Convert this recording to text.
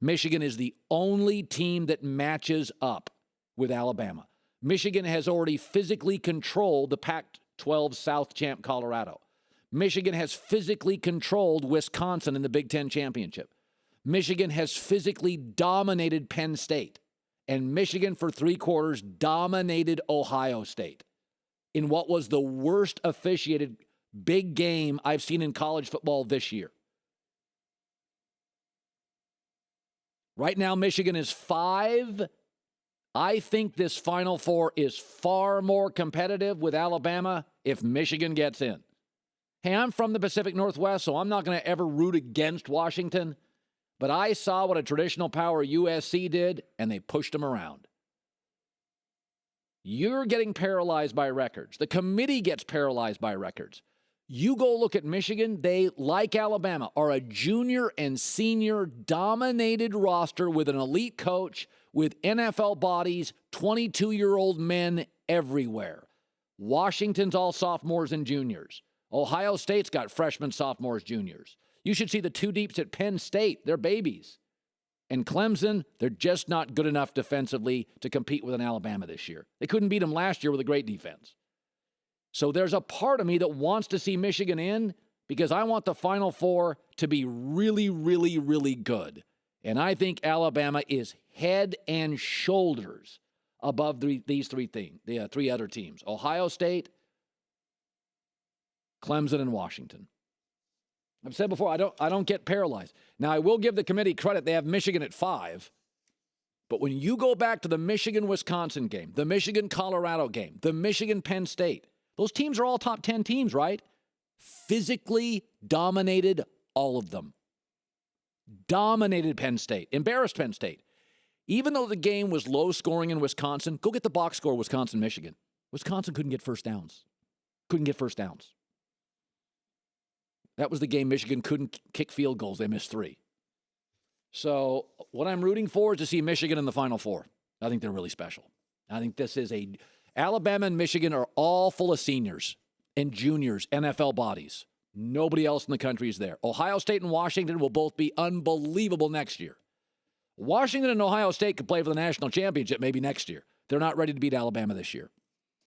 Michigan is the only team that matches up with Alabama. Michigan has already physically controlled the Pac-12 South champ Colorado. Michigan has physically controlled Wisconsin in the Big Ten championship. Michigan has physically dominated Penn State. And Michigan, for 3 quarters, dominated Ohio State in what was the worst officiated big game I've seen in college football this year. Right now, Michigan is 5. I think this Final Four is far more competitive with Alabama if Michigan gets in. Hey, I'm from the Pacific Northwest, so I'm not going to ever root against Washington. But I saw what a traditional power USC did, and they pushed them around. You're getting paralyzed by records. The committee gets paralyzed by records. You go look at Michigan, they, like Alabama, are a junior and senior dominated roster with an elite coach, with NFL bodies, 22-year-old men everywhere. Washington's all sophomores and juniors. Ohio State's got freshmen, sophomores, juniors. You should see the 2 deeps at Penn State. They're babies. And Clemson, they're just not good enough defensively to compete with an Alabama this year. They couldn't beat them last year with a great defense. So there's a part of me that wants to see Michigan in because I want the Final Four to be really, really, really good. And I think Alabama is head and shoulders above these 3 things, the 3 other teams: Ohio State, Clemson, and Washington. I've said before, I don't get paralyzed. Now, I will give the committee credit. They have Michigan at 5. But when you go back to the Michigan-Wisconsin game, the Michigan-Colorado game, the Michigan-Penn State, those teams are all top 10 teams, right? Physically dominated all of them. Dominated Penn State. Embarrassed Penn State. Even though the game was low scoring in Wisconsin, go get the box score, Wisconsin-Michigan. Wisconsin couldn't get first downs. That was the game Michigan couldn't kick field goals. They missed 3. So what I'm rooting for is to see Michigan in the Final Four. I think they're really special. I think this is Alabama and Michigan are all full of seniors and juniors, NFL bodies. Nobody else in the country is there. Ohio State and Washington will both be unbelievable next year. Washington and Ohio State could play for the national championship maybe next year. They're not ready to beat Alabama this year.